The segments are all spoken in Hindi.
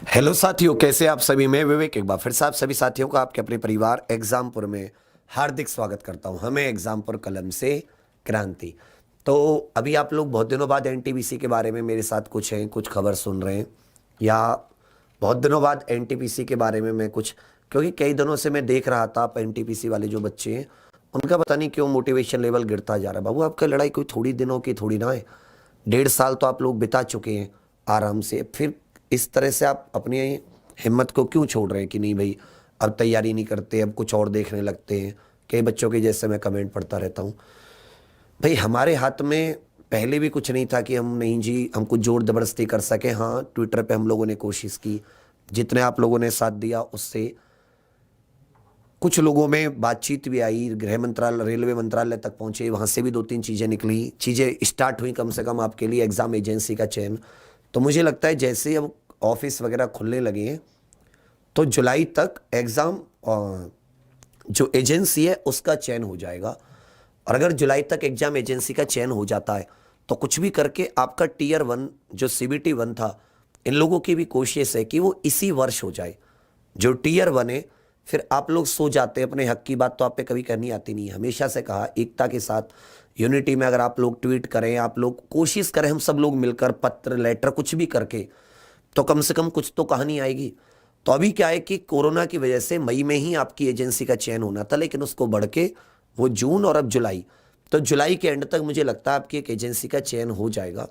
हेलो साथियों, कैसे आप सभी। मैं विवेक एक बार फिर से आप सभी साथियों का आपके अपने परिवार एग्जामपुर में हार्दिक स्वागत करता हूं। हमें एग्जामपुर कलम से क्रांति। तो अभी आप लोग बहुत दिनों बाद एनटीपीसी के बारे में मेरे साथ कुछ खबर सुन रहे हैं, या बहुत दिनों बाद एनटीपीसी के बारे में मैं कुछ, क्योंकि कई दिनों से मैं देख रहा था आप एनटीपीसी वाले जो बच्चे हैं उनका पता नहीं क्यों मोटिवेशन लेवल गिरता जा रहा है। बाबू, आपका लड़ाई कोई थोड़ी दिनों की थोड़ी ना है। 1.5 साल तो आप लोग बिता चुके हैं आराम से, फिर इस तरह से आप अपनी हिम्मत को क्यों छोड़ रहे हैं कि नहीं भाई अब तैयारी नहीं करते, अब कुछ और देखने लगते हैं। कई बच्चों के जैसे मैं कमेंट पढ़ता रहता हूँ। भाई हमारे हाथ में पहले भी कुछ नहीं था कि हम नहीं जी हम कुछ जोर जबरदस्ती कर सके। हाँ, ट्विटर पे हम लोगों ने कोशिश की, जितने आप लोगों ने साथ दिया उससे कुछ लोगों में बातचीत भी आई, गृह मंत्रालय रेलवे मंत्रालय तक पहुंचे, वहां से भी 2-3 चीज़ें निकली, चीज़ें स्टार्ट हुई कम से कम आपके लिए एग्ज़ाम एजेंसी का चयन। तो मुझे लगता है जैसे ही अब ऑफिस वगैरह खुलने लगे हैं तो जुलाई तक एग्ज़ाम जो एजेंसी है उसका चयन हो जाएगा। और अगर जुलाई तक एग्ज़ाम एजेंसी का चयन हो जाता है तो कुछ भी करके आपका टियर 1 जो CBT 1 था, इन लोगों की भी कोशिश है कि वो इसी वर्ष हो जाए जो टियर 1 है। फिर आप लोग सो जाते हैं, अपने हक की बात तो आप पे कभी करनी आती नहीं है। हमेशा से कहा एकता के साथ यूनिटी में अगर आप लोग ट्वीट करें, आप लोग कोशिश करें, हम सब लोग मिलकर पत्र लेटर कुछ भी करके, तो कम से कम कुछ तो कहानी आएगी। तो अभी क्या है कि कोरोना की वजह से मई में ही आपकी एजेंसी का चयन होना था, लेकिन उसको बढ़ के वो जून और अब जुलाई, तो जुलाई के एंड तक मुझे लगता है आपकी एक एजेंसी का चयन हो जाएगा।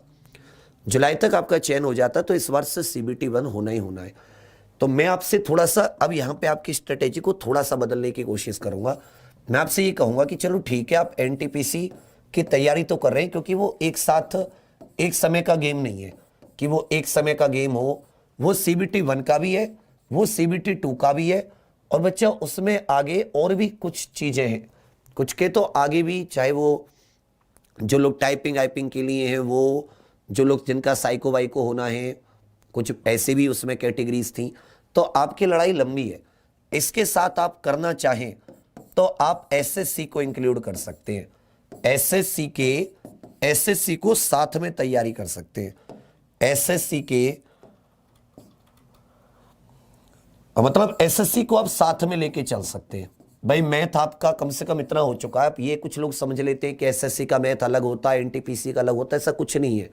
जुलाई तक आपका चयन हो जाता तो इस वर्ष से CBT 1 होना ही होना है। तो मैं आपसे थोड़ा सा अब यहाँ पे आपकी स्ट्रेटेजी को थोड़ा सा बदलने की कोशिश करूंगा। मैं आपसे ये कहूंगा कि चलो ठीक है, आप एनटीपीसी की तैयारी तो कर रहे हैं, क्योंकि वो एक साथ एक समय का गेम नहीं है कि वो एक समय का गेम हो। वो CBT 1 का भी है, वो CBT 2 का भी है, और बच्चा उसमें आगे और भी कुछ चीजें हैं। कुछ के तो आगे भी, चाहे वो जो लोग टाइपिंग आइपिंग के लिए हैं, वो जो लोग जिनका साइको वाइको होना है, कुछ ऐसे भी उसमें कैटेगरीज थी। तो आपकी लड़ाई लंबी है। इसके साथ आप करना चाहें तो आप एसएससी को इंक्लूड कर सकते हैं। एसएससी को साथ में तैयारी कर सकते हैं। एसएससी के मतलब एसएससी को आप साथ में लेके चल सकते हैं। भाई मैथ आपका कम से कम इतना हो चुका है, आप ये कुछ लोग समझ लेते हैं कि एसएससी का मैथ अलग होता है, एनटीपीसी का अलग होता है, ऐसा कुछ नहीं है।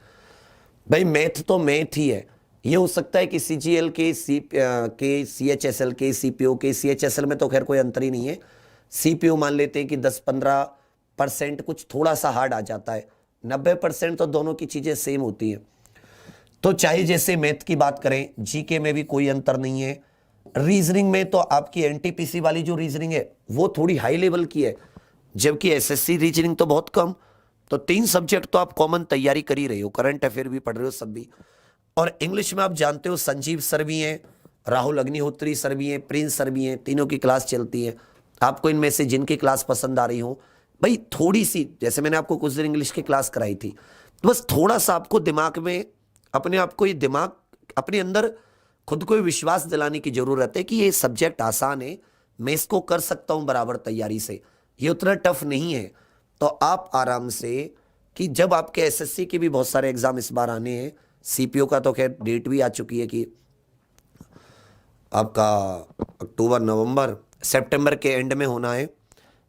भाई मैथ तो मैथ ही है। ये हो सकता है कि सीजीएल के सीएचएसएल के सीपीओ के, सीएचएसएल में तो खैर कोई अंतर ही नहीं है। सीपीओ मान लेते हैं कि 10-15% कुछ थोड़ा सा हार्ड आ जाता है, 90% तो दोनों की चीजें सेम होती हैं। तो चाहे जैसे मैथ की बात करें, जीके में भी कोई अंतर नहीं है। रीजनिंग में तो आपकी एनटीपीसी वाली जो रीजनिंग है वो थोड़ी हाई लेवल की है, जबकि एसएससी रीजनिंग तो बहुत कम। तो 3 सब्जेक्ट तो आप कॉमन तैयारी कर ही रहे हो, करंट अफेयर भी पढ़ रहे हो सब भी। और इंग्लिश में आप जानते हो संजीव सर भी हैं, राहुल अग्निहोत्री सर भी हैं, प्रिंस सर भी हैं, तीनों की क्लास चलती है। आपको इनमें से जिनकी क्लास पसंद आ रही हो, भाई थोड़ी सी, जैसे मैंने आपको कुछ दिन इंग्लिश की क्लास कराई थी, तो बस थोड़ा सा आपको दिमाग में अपने आप को, ये दिमाग अपने अंदर खुद को विश्वास दिलाने की जरूरत है कि ये सब्जेक्ट आसान है, मैं इसको कर सकता हूं बराबर तैयारी से, ये उतना टफ नहीं है। तो आप आराम से, कि जब आपके एसएससी के भी बहुत सारे एग्जाम इस बार आने हैं, सीपीओ का तो खैर डेट भी आ चुकी है कि आपका अक्टूबर नवंबर सितंबर के एंड में होना है।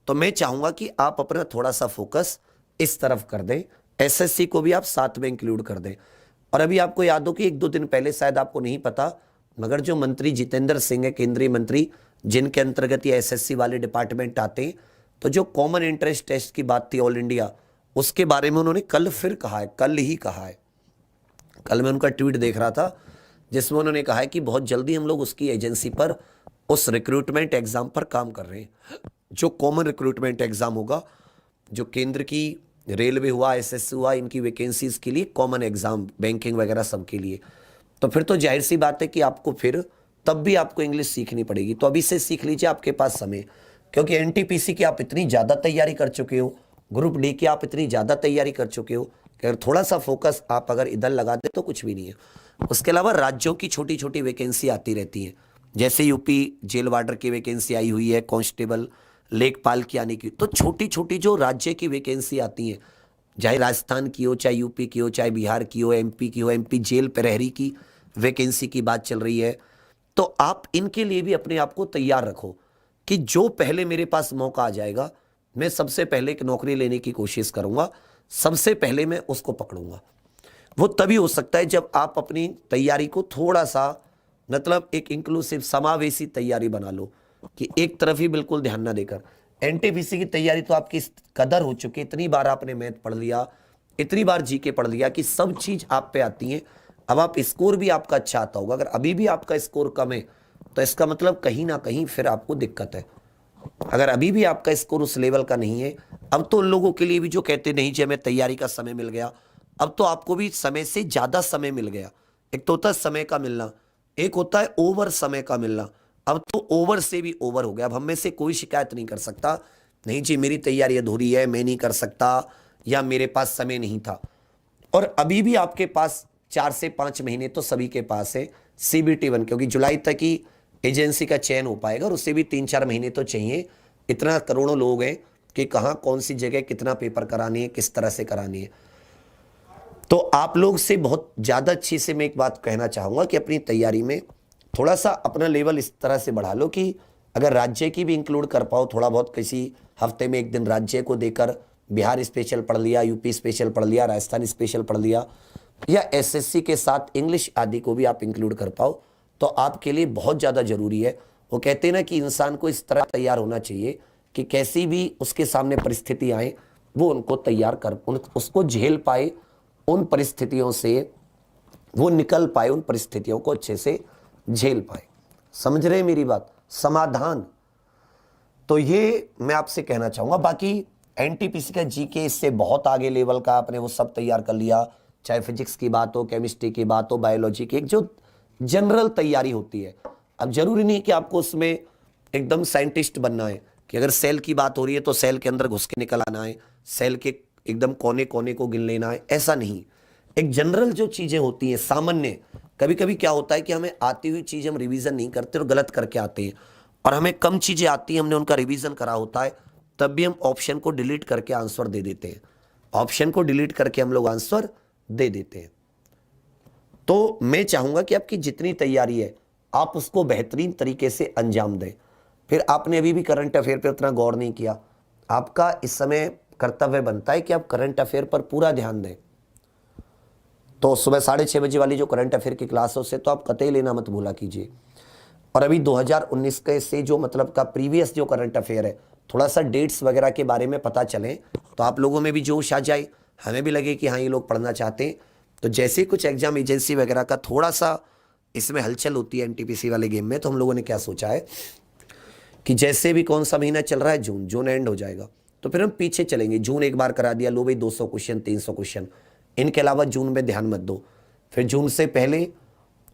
तो मैं चाहूंगा कि आप अपना थोड़ा सा फोकस इस तरफ कर दें, एसएससी को भी आप साथ में इंक्लूड कर दें। और अभी आपको याद हो कि 1-2 दिन पहले, शायद आपको नहीं पता, मगर जो मंत्री जितेंद्र सिंह है, केंद्रीय मंत्री, जिनके अंतर्गत ये एसएससी वाले डिपार्टमेंट आते हैं, तो जो कॉमन इंटरेस्ट टेस्ट की बात थी ऑल इंडिया, उसके बारे में उन्होंने कल फिर कहा है, कल ही कहा है। कल मैं उनका ट्वीट देख रहा था जिसमें उन्होंने कहा है कि बहुत जल्दी हम लोग उसकी एजेंसी पर, उस रिक्रूटमेंट एग्जाम पर काम कर रहे हैं, जो कॉमन रिक्रूटमेंट एग्जाम होगा, जो केंद्र की रेलवे हुआ, एसएससी हुआ, इनकी वैकेंसीज के लिए कॉमन एग्जाम, बैंकिंग वगैरह सब के लिए। तो फिर तो जाहिर सी बात है कि आपको फिर तब भी आपको इंग्लिश सीखनी पड़ेगी। तो अभी से सीख लीजिए, आपके पास समय, क्योंकि एनटीपीसी की आप इतनी ज़्यादा तैयारी कर चुके हो, ग्रुप डी की आप इतनी ज़्यादा तैयारी कर चुके हो कि अगर थोड़ा सा फोकस आप अगर इधर लगा दे तो कुछ भी नहीं है। उसके अलावा राज्यों की छोटी छोटी वैकेंसी आती रहती है, जैसे यूपी जेल वार्डर की वैकेंसी आई हुई है, कांस्टेबल, लेखपाल की आने की। तो छोटी छोटी जो राज्य की वैकेंसी आती है, चाहे राजस्थान की हो, चाहे यूपी की हो, चाहे बिहार की हो, एमपी की हो, एमपी जेल प्रहरी की, वैकेंसी की बात चल रही है, तो आप इनके लिए भी अपने आप को तैयार रखो कि जो पहले मेरे पास मौका आ जाएगा, मैं सबसे पहले एक नौकरी लेने की कोशिश करूंगा, सबसे पहले मैं उसको पकड़ूंगा। वो तभी हो सकता है जब आप अपनी तैयारी को थोड़ा सा, मतलब एक इंक्लूसिव समावेशी तैयारी बना लो कि एक तरफ ही बिल्कुल ध्यान ना देकर। एनटीपीसी की तैयारी तो आपकी इस कदर हो चुकी है, इतनी बार आपने मैथ पढ़ लिया, इतनी बार जीके पढ़ लिया कि सब चीज आप पे आती है। अब आप स्कोर भी आपका अच्छा आता होगा, अगर अभी भी आपका स्कोर कम है तो इसका मतलब कहीं ना कहीं फिर आपको दिक्कत है। अगर अभी भी आपका स्कोर उस लेवल का नहीं है, अब तो उन लोगों के लिए भी जो कहते नहीं जी हमें तैयारी का समय मिल गया, अब तो आपको भी समय से ज्यादा समय मिल गया। एक तो होता है समय का मिलना, एक होता है ओवर समय का मिलना। अब तो ओवर से भी ओवर हो गया। अब हम में से कोई शिकायत नहीं कर सकता नहीं जी मेरी तैयारी अधूरी है, मैं नहीं कर सकता, या मेरे पास समय नहीं था। और अभी भी आपके पास 4 से 5 महीने तो सभी के पास है CBT1, क्योंकि जुलाई तक ही एजेंसी का चयन हो पाएगा और उससे भी 3-4 महीने तो चाहिए। इतना करोड़ों लोग हैं कि कहाँ कौन सी जगह कितना पेपर करानी है, किस तरह से करानी है। तो आप लोग से बहुत ज़्यादा अच्छी से मैं एक बात कहना चाहूँगा कि अपनी तैयारी में थोड़ा सा अपना लेवल इस तरह से बढ़ा लो कि अगर राज्य की भी इंक्लूड कर पाओ थोड़ा बहुत, किसी हफ्ते में एक दिन राज्य को देकर बिहार स्पेशल पढ़ लिया, यूपी स्पेशल पढ़ लिया, राजस्थान स्पेशल पढ़ लिया, या एसएससी के साथ इंग्लिश आदि को भी आप इंक्लूड कर पाओ तो आपके लिए बहुत ज़्यादा जरूरी है। वो कहते हैं ना कि इंसान को इस तरह तैयार होना चाहिए कि कैसी भी उसके सामने परिस्थिति आए वो उनको तैयार कर, उसको झेल पाए, उन परिस्थितियों से वो निकल पाए, उन परिस्थितियों को अच्छे से झेल पाए। समझ रहे हैं मेरी बात? समाधान। तो ये मैं आपसे कहना चाहूंगा। बाकी एनटीपीसी का जीके इससे बहुत आगे लेवल का, आपने वो सब तैयार कर लिया, चाहे फिजिक्स की बात हो, केमिस्ट्री की बात हो, बायोलॉजी की, एक जो जनरल तैयारी होती है। अब जरूरी नहीं कि आपको उसमें एकदम साइंटिस्ट बनना है कि अगर सेल की बात हो रही है तो सेल के अंदर घुस के निकल आना है, सेल के एकदम कोने कोने को गिन लेना है, ऐसा नहीं। एक जनरल जो चीजें होती हैं सामान्य, कभी कभी क्या होता है कि हमें आती हुई चीज हम रिवीजन नहीं करते और गलत करके आते हैं, और हमें कम चीजें आती हैं, हमने उनका रिवीजन करा होता है, तब भी हम ऑप्शन को डिलीट करके आंसर दे देते हैं। ऑप्शन को डिलीट करके हम लोग आंसर दे देते हैं। तो मैं चाहूंगा कि आपकी जितनी तैयारी है आप उसको बेहतरीन तरीके से अंजाम दें। फिर आपने अभी भी करंट अफेयर पर उतना गौर नहीं किया, आपका इस समय कर्तव्य बनता है कि आप करंट अफेयर पर पूरा ध्यान दें। तो सुबह 6:30 बजे वाली जो करंट अफेयर की क्लास है उससे तो आप कतई लेना मत भूला कीजिए। और अभी 2019 के से जो मतलब का प्रीवियस जो करंट अफेयर है, थोड़ा सा डेट्स वगैरह के बारे में पता चले तो आप लोगों में भी जोश आ जाए, हमें भी लगे कि हाँ ये लोग पढ़ना चाहते हैं। तो जैसे कुछ एग्जाम एजेंसी वगैरह का थोड़ा सा इसमें हलचल होती है एनटीपीसी वाले गेम में, तो हम लोगों ने क्या सोचा है कि जैसे भी कौन सा महीना चल रहा है, जून एंड हो जाएगा तो फिर हम पीछे चलेंगे। जून एक बार करा दिया, लो भाई 200 क्वेश्चन 300 क्वेश्चन, इनके अलावा जून में ध्यान मत दो। फिर जून से पहले,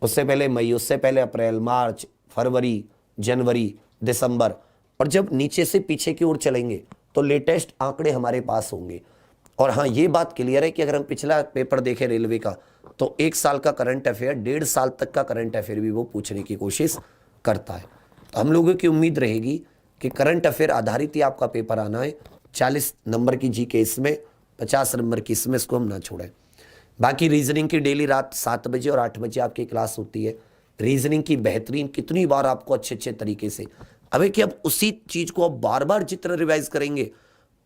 उससे पहले मई, उससे पहले अप्रैल, मार्च, फरवरी, जनवरी, दिसंबर, और जब नीचे से पीछे की ओर चलेंगे तो लेटेस्ट आंकड़े हमारे पास होंगे। और हाँ ये बात क्लियर है कि अगर हम पिछला पेपर देखें रेलवे का तो 1 साल का करंट अफेयर 1.5 साल तक का करंट अफेयर भी वो पूछने की कोशिश करता है। तो हम लोगों की उम्मीद रहेगी कि करंट अफेयर आधारित ही आपका पेपर आना है। 40 नंबर की जीके इसमें, 50 नंबर की इसमें, इसको हम ना छोड़ें। बाकी रीजनिंग की डेली रात 7 बजे और 8 बजे आपकी क्लास होती है। रीजनिंग की बेहतरीन, कितनी बार आपको अच्छे अच्छे तरीके से, अब कि अब उसी चीज को आप बार बार जितना रिवाइज करेंगे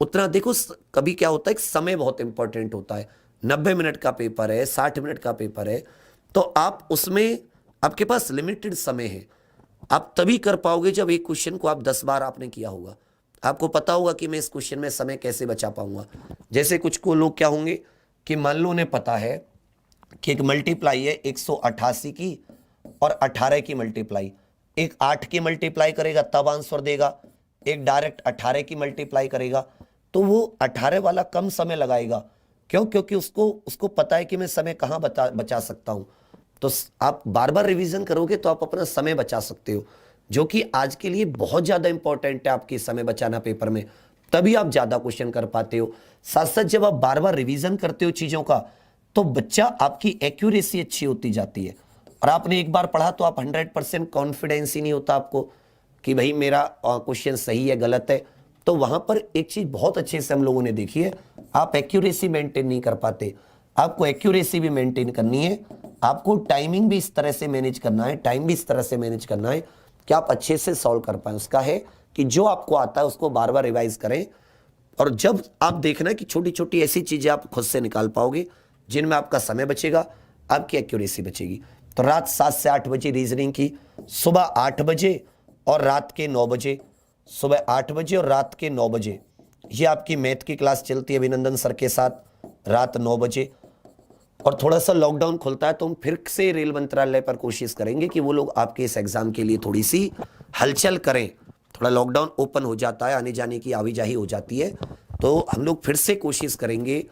उतना, देखो कभी क्या होता है कि समय बहुत इंपॉर्टेंट होता है। 90 मिनट का पेपर है, 60 मिनट का पेपर है, तो आप उसमें आपके पास लिमिटेड समय है। आप तभी कर पाओगे जब एक क्वेश्चन को आप 10 बार आपने किया होगा, आपको पता होगा कि मैं इस क्वेश्चन में समय कैसे बचा पाऊंगा। जैसे कुछ को लोग क्या होंगे कि मान लो उन्हें पता है कि एक मल्टीप्लाई है 188 की और 18 की मल्टीप्लाई, एक 8 की मल्टीप्लाई करेगा तब आंसर देगा, एक डायरेक्ट 18 की मल्टीप्लाई करेगा, तो वो 18 वाला कम समय लगाएगा। क्यों? क्योंकि उसको पता है कि मैं समय कहाँ बचा सकता हूं। तो आप बार बार रिवीजन करोगे तो आप अपना समय बचा सकते हो, जो कि आज के लिए बहुत ज्यादा इंपॉर्टेंट है, आपकी समय बचाना पेपर में, तभी आप ज्यादा क्वेश्चन कर पाते हो। साथ साथ जब आप बार बार रिवीजन करते हो चीजों का तो बच्चा आपकी एक्यूरेसी अच्छी होती जाती है। और आपने एक बार पढ़ा तो आप 100% कॉन्फिडेंस ही नहीं होता आपको कि भाई मेरा क्वेश्चन सही है गलत है। तो वहां पर एक चीज बहुत अच्छे से हम लोगों ने देखी है, आप एक्यूरेसी मेंटेन नहीं कर पाते। आपको एक्यूरेसी भी मेंटेन करनी है, आपको टाइमिंग भी इस तरह से मैनेज करना है, टाइम भी इस तरह से मैनेज करना है कि आप अच्छे से सॉल्व कर पाए। उसका है कि जो आपको आता है उसको बार बार रिवाइज करें, और जब आप देखना कि छोटी छोटी ऐसी चीजें आप खुद से निकाल पाओगे जिनमें आपका समय बचेगा, आपकी एक्यूरेसी बचेगी। तो रात 7 से 8 बजे रीजनिंग की, सुबह 8 बजे और रात के 9 बजे, सुबह 8 बजे और रात के 9 बजे ये आपकी मैथ की क्लास चलती है अभिनंदन सर के साथ रात 9 बजे। और थोड़ा सा लॉकडाउन खुलता है तो हम फिर से रेल मंत्रालय पर कोशिश करेंगे कि वो लोग आपके इस एग्जाम के लिए थोड़ी सी हलचल करें। थोड़ा लॉकडाउन ओपन हो जाता है, आने जाने की आवाजाही हो जाती है, तो हम लोग फिर से कोशिश करेंगे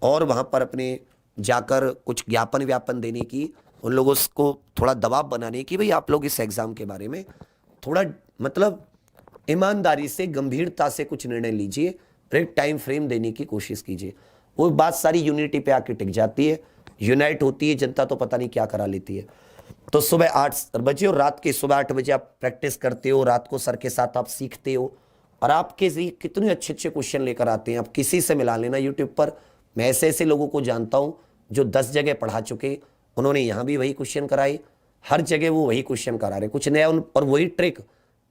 और वहाँ पर अपने जाकर कुछ ज्ञापन व्यापन देने की, उन लोगों को थोड़ा दबाव बनाने की, भाई आप लोग इस एग्ज़ाम के बारे में थोड़ा मतलब ईमानदारी से गंभीरता से कुछ निर्णय लीजिए, एक टाइम फ्रेम देने की कोशिश कीजिए। वो बात सारी यूनिटी पे आके टिक जाती है, यूनाइट होती है जनता तो पता नहीं क्या करा लेती है। तो सुबह 8 बजे और रात के सुबह 8 बजे आप प्रैक्टिस करते हो, रात को सर के साथ आप सीखते हो, और आपके कितने अच्छे अच्छे क्वेश्चन लेकर आते हैं। आप किसी से मिला लेना यूट्यूब पर, मैं ऐसे ऐसे लोगों को जानता हूँ जो 10 जगह पढ़ा चुके, उन्होंने यहाँ भी वही क्वेश्चन कराए, हर जगह वो वही क्वेश्चन करा रहे, कुछ नया और वही ट्रिक,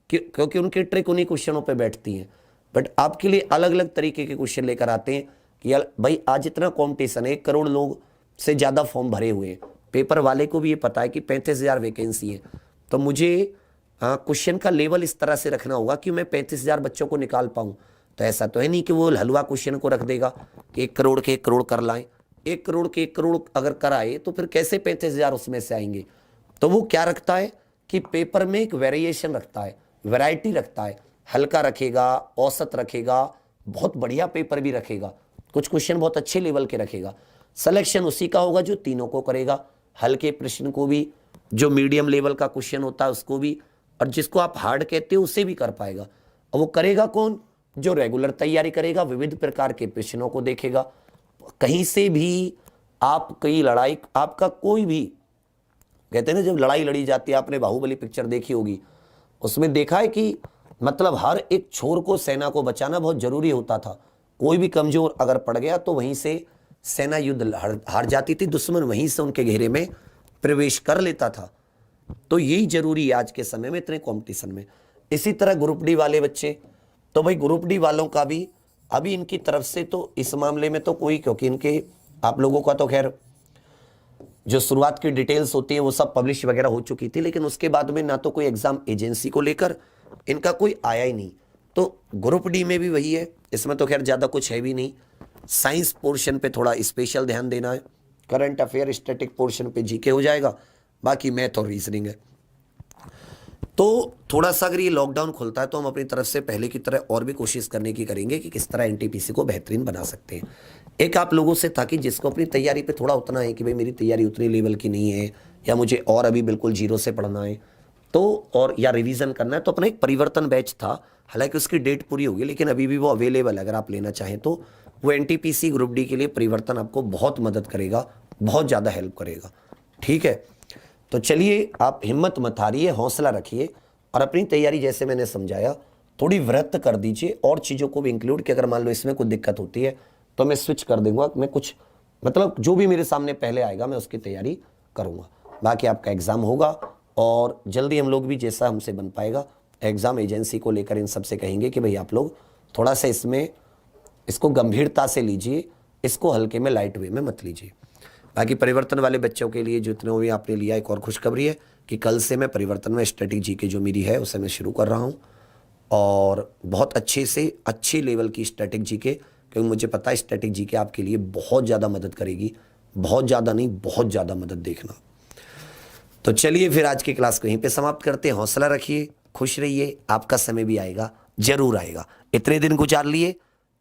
क्योंकि उनकी ट्रिक उन्हीं क्वेश्चनों पे बैठती हैं। बट आपके लिए अलग अलग तरीके के क्वेश्चन लेकर आते हैं कि यार भाई आज इतना कॉम्पिटिशन है, 1 करोड़ लोग से ज़्यादा फॉर्म भरे हुए हैं, पेपर वाले को भी ये पता है कि 35,000 वैकेंसी है, तो मुझे क्वेश्चन का लेवल इस तरह से रखना होगा कि मैं 35,000 बच्चों को निकाल पाऊँ। तो ऐसा तो है नहीं कि वो हलवा क्वेश्चन को रख देगा कि 1 करोड़ के 1 करोड़ कर लाएं। 1 करोड़ के 1 करोड़ अगर कराए तो फिर कैसे 35,000 उसमें से आएंगे। तो वो क्या रखता है कि पेपर में एक वेरिएशन रखता है, वैरायटी रखता है, हल्का रखेगा, औसत रखेगा, बहुत बढ़िया पेपर भी रखेगा, कुछ क्वेश्चन बहुत अच्छे लेवल के रखेगा। सिलेक्शन उसी का होगा जो तीनों को करेगा, हल्के प्रश्न को भी, जो मीडियम लेवल का क्वेश्चन होता है उसको भी, और जिसको आप हार्ड कहते हो उसे भी कर पाएगा। और वो करेगा कौन? जो रेगुलर तैयारी करेगा, विविध प्रकार के प्रश्नों को देखेगा। कहीं से भी आप कई लड़ाई, आपका कोई भी, कहते हैं ना जब लड़ाई लड़ी जाती है, आपने बाहुबली पिक्चर देखी होगी, उसमें देखा है कि मतलब हर एक छोर को सेना को बचाना बहुत जरूरी होता था। कोई भी कमजोर अगर पड़ गया तो वहीं से सेना युद्ध हार जाती थी, दुश्मन वहीं से उनके घेरे में प्रवेश कर लेता था। तो यही जरूरी है आज के समय में इतने कंपटीशन में। इसी तरह ग्रुप डी वाले बच्चे, तो भाई ग्रुप डी वालों का भी अभी इनकी तरफ से तो इस मामले में तो कोई, क्योंकि इनके आप लोगों का तो खैर जो शुरुआत की डिटेल्स होती है वो सब पब्लिश वगैरह हो चुकी थी, लेकिन उसके बाद में ना तो कोई एग्जाम एजेंसी को लेकर इनका कोई आया ही नहीं। तो ग्रुप डी में भी वही है, इसमें तो खैर ज़्यादा कुछ है भी नहीं। साइंस पोर्शन पे थोड़ा स्पेशल ध्यान देना है, करंट अफेयर स्टैटिक पोर्शन पे जीके हो जाएगा, बाकी मैथ और रीजनिंग है। तो थोड़ा सा अगर ये लॉकडाउन खुलता है तो हम अपनी तरफ से पहले की तरह और भी कोशिश करने की करेंगे कि किस तरह एनटीपीसी को बेहतरीन बना सकते हैं। एक आप लोगों से था कि जिसको अपनी तैयारी पे थोड़ा उतना है कि भाई मेरी तैयारी उतनी लेवल की नहीं है, या मुझे और अभी बिल्कुल जीरो से पढ़ना है, तो और या रिवीजन करना है, तो अपना एक परिवर्तन बैच था, हालांकि उसकी डेट पूरी होगी लेकिन अभी भी वो अवेलेबल है। अगर आप लेना चाहें तो वो एनटीपीसी ग्रुप डी के लिए परिवर्तन आपको बहुत मदद करेगा, बहुत ज़्यादा हेल्प करेगा। ठीक है, तो चलिए आप हिम्मत मत हारिए, हौसला रखिए और अपनी तैयारी जैसे मैंने समझाया थोड़ी वृहत्त कर दीजिए, और चीज़ों को भी इंक्लूड कि अगर मान लो इसमें कोई दिक्कत होती है तो मैं स्विच कर दूंगा, मैं कुछ मतलब जो भी मेरे सामने पहले आएगा मैं उसकी तैयारी करूँगा। बाकी आपका एग्ज़ाम होगा और जल्दी हम लोग भी जैसा हमसे बन पाएगा एग्ज़ाम एजेंसी को लेकर इन सबसे कहेंगे कि भाई आप लोग थोड़ा सा इसको गंभीरता से लीजिए, इसको हल्के में लाइट वे में मत लीजिए। बाकी परिवर्तन वाले बच्चों के लिए जितने भी आपने लिया, एक और खुशखबरी है कि कल से मैं परिवर्तन में स्टैटिक जीके जो मेरी है उसे मैं शुरू कर रहा हूँ, और बहुत अच्छे से अच्छे लेवल की स्टैटिक जीके, क्योंकि मुझे पता है स्टैटिक जीके आपके लिए बहुत ज़्यादा मदद करेगी, बहुत ज़्यादा नहीं बहुत ज़्यादा मदद देखना। तो चलिए फिर आज की क्लास को यहीं पे समाप्त करते हैं। हौसला रखिए, खुश रहिए, आपका समय भी आएगा, जरूर आएगा। इतने दिन गुजार लिए,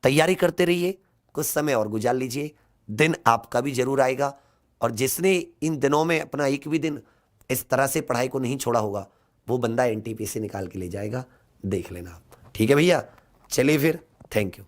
तैयारी करते रहिए, कुछ समय और गुजार लीजिए, दिन आपका भी जरूर आएगा। और जिसने इन दिनों में अपना एक भी दिन इस तरह से पढ़ाई को नहीं छोड़ा होगा वो बंदा एनटीपीसी निकाल के ले जाएगा, देख लेना आप। ठीक है भैया, चलिए फिर, थैंक यू।